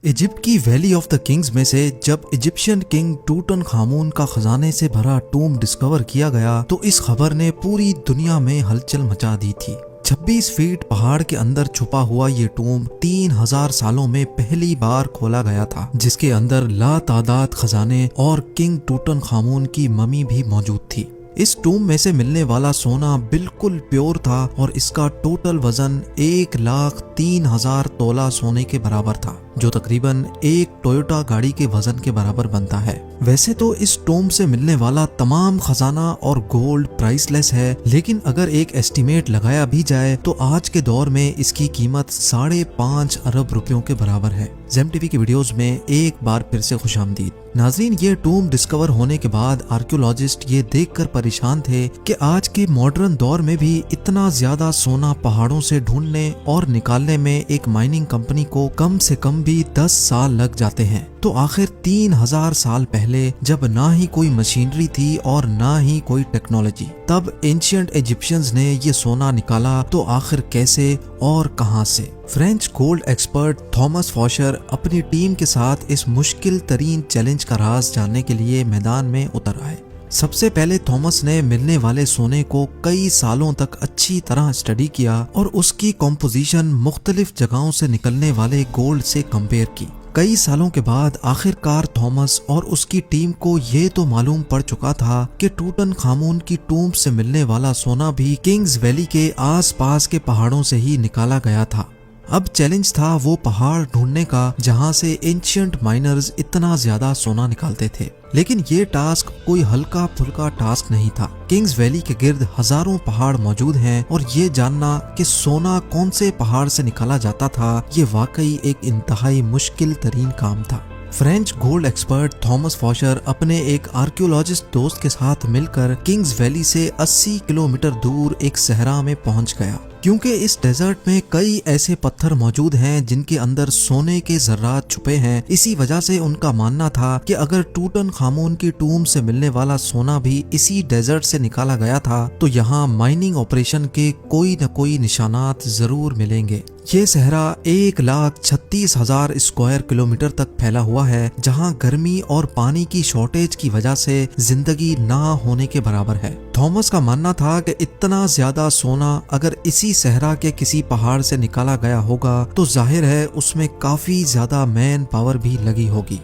Egypt की valley of the Kings में से जब इजिप्शियन किंग टूटनखामुन का खजाने से भरा टूम डिस्कवर किया गया तो इस खबर ने पूरी दुनिया में हलचल मचा दी थी। 26 फीट पहाड़ के अंदर छुपा हुआ ये टूम 3000 सालों में पहली बार खोला गया था, जिसके अंदर लातादाद खजाने और किंग टूटनखामुन की ममी भी मौजूद थी। इस टूम में से मिलने वाला सोना बिल्कुल प्योर था और इसका टोटल वजन 1,03,000 तोला सोने के बराबर था, जो तकरीबन एक टोयोटा गाड़ी के वजन के बराबर बनता है। वैसे तो इस टूम से मिलने वाला तमाम खजाना और गोल्ड प्राइसलेस है, लेकिन अगर एक एस्टिमेट लगाया भी जाए तो आज के दौर में इसकी कीमत 5.5 अरब रुपयों के बराबर है। जेम टीवी की वीडियोस में एक बार फिर से खुशामदीद। नाजरीन, ये टूम डिस्कवर होने के बाद आर्कियोलॉजिस्ट ये देखकर परेशान थे कि आज के मॉडर्न दौर में भी इतना ज्यादा सोना पहाड़ों से ढूंढने और निकालने में एक माइनिंग कंपनी को कम से कम भी 10 साल लग जाते हैं। तो आखिर 3000 साल पहले, जब ना ही कोई मशीनरी थी और ना ही कोई टेक्नोलॉजी, तब एंशिएंट इजिप्शियंस ने ये सोना निकाला तो आखिर कैसे और कहां से? फ्रेंच गोल्ड एक्सपर्ट थॉमस फॉशर अपनी टीम के साथ इस मुश्किल तरीन चैलेंज का राज जानने के लिए मैदान में उतर आए। सबसे पहले थॉमस ने मिलने वाले सोने को कई सालों तक अच्छी तरह स्टडी किया और उसकी कॉम्पोजिशन मुख्तलिफ जगहों से निकलने वाले गोल्ड से कंपेयर की। कई सालों के बाद आखिरकार थॉमस और उसकी टीम को ये तो मालूम पड़ चुका था कि टूटनखामुन की टूम से मिलने वाला सोना भी किंग्स वैली के आसपास के पहाड़ों से ही निकाला गया था। अब चैलेंज था वो पहाड़ ढूंढने का जहां से एंशिएंट माइनर्स इतना ज्यादा सोना निकालते थे। लेकिन ये टास्क कोई हल्का फुल्का टास्क नहीं था। किंग्स वैली के गिर्द हजारों पहाड़ मौजूद हैं और ये जानना कि सोना कौन से पहाड़ से निकाला जाता था, ये वाकई एक इंतहाई मुश्किल तरीन काम था। फ्रेंच गोल्ड एक्सपर्ट थॉमस फॉशर अपने एक आर्कियोलॉजिस्ट दोस्त के साथ मिलकर किंग्स वैली से 80 किलोमीटर दूर एक सहरा में पहुंच गया, क्योंकि इस डेजर्ट में कई ऐसे पत्थर मौजूद हैं जिनके अंदर सोने के जर्रात छुपे हैं। इसी वजह से उनका मानना था कि अगर टूटनखामुन की टूम से मिलने वाला सोना भी इसी डेजर्ट से निकाला गया था तो यहाँ माइनिंग ऑपरेशन के कोई न कोई निशानात जरूर मिलेंगे। ये सहरा 1,36,000 स्क्वायर किलोमीटर तक फैला हुआ है, जहाँ गर्मी और पानी की शॉर्टेज की वजह से जिंदगी ना होने के बराबर है। थॉमस का मानना था कि इतना ज्यादा सोना अगर इसी सहरा के किसी पहाड़ से निकाला गया होगा तो जाहिर है उसमें काफी ज्यादा मैन पावर भी लगी होगी।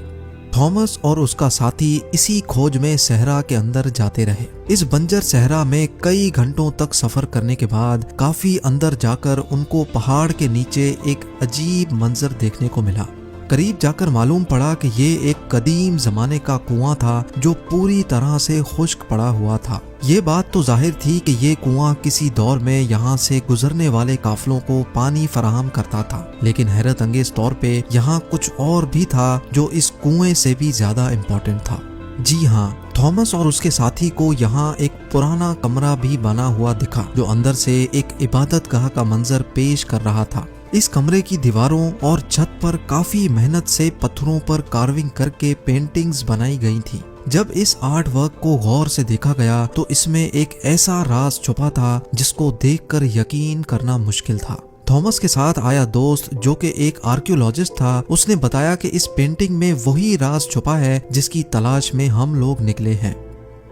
थॉमस और उसका साथी इसी खोज में सहरा के अंदर जाते रहे। इस बंजर सहरा में कई घंटों तक सफर करने के बाद काफी अंदर जाकर उनको पहाड़ के नीचे एक अजीब मंजर देखने को मिला। करीब जाकर मालूम पड़ा कि ये एक कदीम जमाने का कुआं था जो पूरी तरह से खुश्क पड़ा हुआ था। ये बात तो जाहिर थी कि ये कुआं किसी दौर में यहाँ से गुजरने वाले काफिलों को पानी फराहम करता था, लेकिन हैरत अंगेज तौर पे यहाँ कुछ और भी था जो इस कुएं से भी ज्यादा इम्पोर्टेंट था। जी हाँ, थॉमस और उसके साथी को यहाँ एक पुराना कमरा भी बना हुआ दिखा जो अंदर से एक इबादतगाह का मंजर पेश कर रहा था। इस कमरे की दीवारों और छत पर काफी मेहनत से पत्थरों पर कार्विंग करके पेंटिंग्स बनाई गई थी। जब इस आर्ट वर्क को गौर से देखा गया तो इसमें एक ऐसा राज छुपा था जिसको देखकर यकीन करना मुश्किल था। थॉमस के साथ आया दोस्त जो कि एक आर्कियोलॉजिस्ट था, उसने बताया कि इस पेंटिंग में वही राज छुपा है जिसकी तलाश में हम लोग निकले हैं।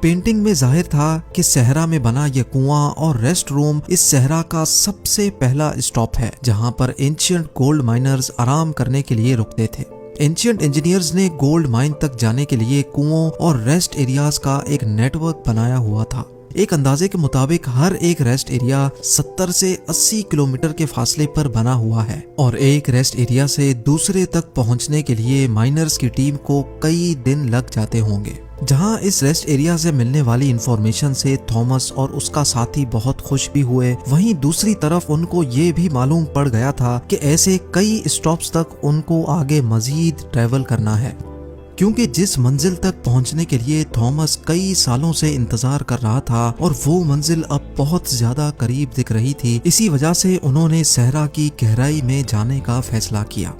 पेंटिंग में जाहिर था कि सहरा में बना यह कुआं और रेस्ट रूम इस सहरा का सबसे पहला स्टॉप है, जहां पर एंशिएंट गोल्ड माइनर्स आराम करने के लिए रुकते थे। एंशिएंट इंजीनियर्स ने गोल्ड माइन तक जाने के लिए कुओं और रेस्ट एरियाज का एक नेटवर्क बनाया हुआ था। एक अंदाजे के मुताबिक हर एक रेस्ट एरिया 70 से 80 किलोमीटर के फासले पर बना हुआ है और एक रेस्ट एरिया से दूसरे तक पहुंचने के लिए माइनर्स की टीम को कई दिन लग जाते होंगे। जहां इस रेस्ट एरिया से मिलने वाली इंफॉर्मेशन से थॉमस और उसका साथी बहुत खुश भी हुए, वहीं दूसरी तरफ उनको ये भी मालूम पड़ गया था कि ऐसे कई स्टॉप्स तक उनको आगे मजीद ट्रैवल करना है, क्योंकि जिस मंजिल तक पहुंचने के लिए थॉमस कई सालों से इंतजार कर रहा था और वो मंजिल अब बहुत ज्यादा करीब दिख रही थी। इसी वजह से उन्होंने सहरा की गहराई में जाने का फैसला किया।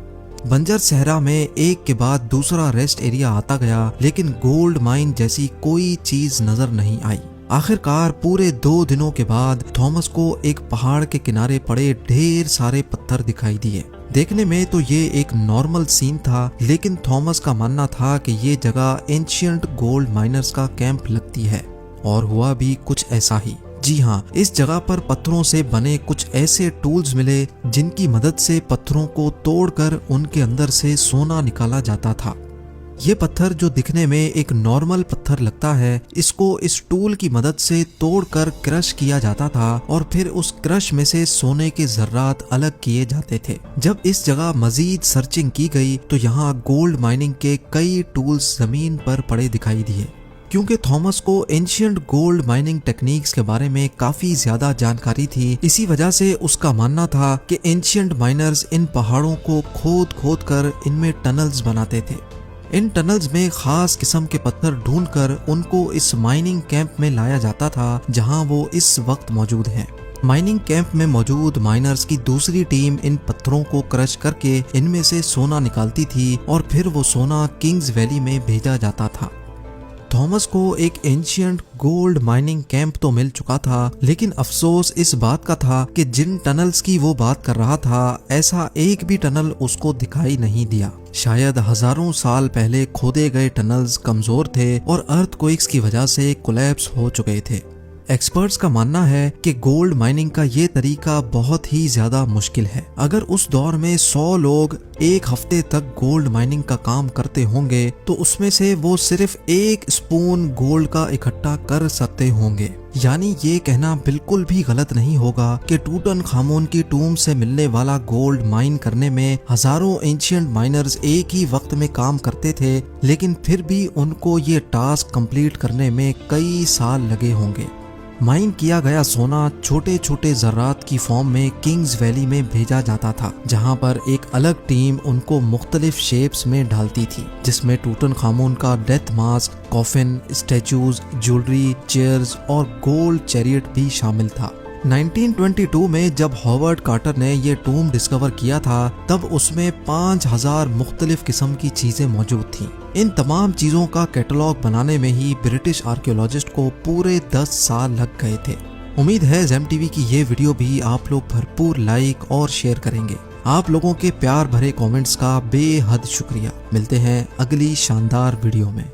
बंजर सहरा में एक के बाद दूसरा रेस्ट एरिया आता गया, लेकिन गोल्ड माइन जैसी कोई चीज नजर नहीं आई। आखिरकार पूरे 2 दिनों के बाद थॉमस को एक पहाड़ के किनारे पड़े ढेर सारे पत्थर दिखाई दिए। देखने में तो ये एक नॉर्मल सीन था, लेकिन थॉमस का मानना था कि ये जगह एंशियंट गोल्ड माइनर्स का कैंप लगती है। और हुआ भी कुछ ऐसा ही। जी हाँ, इस जगह पर पत्थरों से बने कुछ ऐसे टूल्स मिले जिनकी मदद से पत्थरों को तोड़कर उनके अंदर से सोना निकाला जाता था। ये पत्थर जो दिखने में एक नॉर्मल पत्थर लगता है, इसको इस टूल की मदद से तोड़कर क्रश किया जाता था और फिर उस क्रश में से सोने के जर्रात अलग किए जाते थे। जब इस जगह मजीद सर्चिंग की गई तो यहाँ गोल्ड माइनिंग के कई टूल्स जमीन पर पड़े दिखाई दिए। क्योंकि थॉमस को एंशियंट गोल्ड माइनिंग टेक्निक्स के बारे में काफी ज्यादा जानकारी थी, इसी वजह से उसका मानना था कि एंशियंट माइनर्स इन पहाड़ों को खोद खोद कर इनमें टनल्स बनाते थे। इन टनल्स में खास किस्म के पत्थर ढूंढकर उनको इस माइनिंग कैंप में लाया जाता था, जहां वो इस वक्त मौजूद हैं। माइनिंग कैंप में मौजूद माइनर्स की दूसरी टीम इन पत्थरों को क्रश करके इनमें से सोना निकालती थी और फिर वो सोना किंग्स वैली में भेजा जाता था। थॉमस को एक एंशियंट गोल्ड माइनिंग कैंप तो मिल चुका था, लेकिन अफसोस इस बात का था कि जिन टनल्स की वो बात कर रहा था, ऐसा एक भी टनल उसको दिखाई नहीं दिया। शायद हजारों साल पहले खोदे गए टनल्स कमजोर थे और अर्थक्वेक्स की वजह से कोलैप्स हो चुके थे। एक्सपर्ट्स का मानना है कि गोल्ड माइनिंग का ये तरीका बहुत ही ज्यादा मुश्किल है। अगर उस दौर में 100 लोग एक हफ्ते तक गोल्ड माइनिंग का काम करते होंगे तो उसमें से वो सिर्फ 1 स्पून गोल्ड का इकट्ठा कर सकते होंगे। यानी ये कहना बिल्कुल भी गलत नहीं होगा कि टूटनखामुन की टूम से मिलने वाला गोल्ड माइन करने में हजारों एंशियंट माइनर्स एक ही वक्त में काम करते थे, लेकिन फिर भी उनको ये टास्क कंप्लीट करने में कई साल लगे होंगे। माइन किया गया सोना छोटे छोटे जर्रात की फॉर्म में किंग्स वैली में भेजा जाता था, जहां पर एक अलग टीम उनको मुख्तलिफ शेप्स में डालती थी, जिसमें टूटनखामुन का death mask, coffin, statues, jewellery, chairs और गोल्ड चैरियट भी शामिल था। 1922 में जब हॉवर्ड कार्टर ने ये टूम डिस्कवर किया था, तब उसमें 5000 मुख्तलिफ किस्म की चीजें मौजूद थीं। इन तमाम चीजों का कैटलॉग बनाने में ही ब्रिटिश आर्कियोलॉजिस्ट को पूरे 10 साल लग गए थे। उम्मीद है ज़ेम टीवी की ये वीडियो भी आप लोग भरपूर लाइक और शेयर करेंगे। आप लोगों के प्यार भरे कमेंट्स का बेहद शुक्रिया। मिलते हैं अगली शानदार वीडियो में।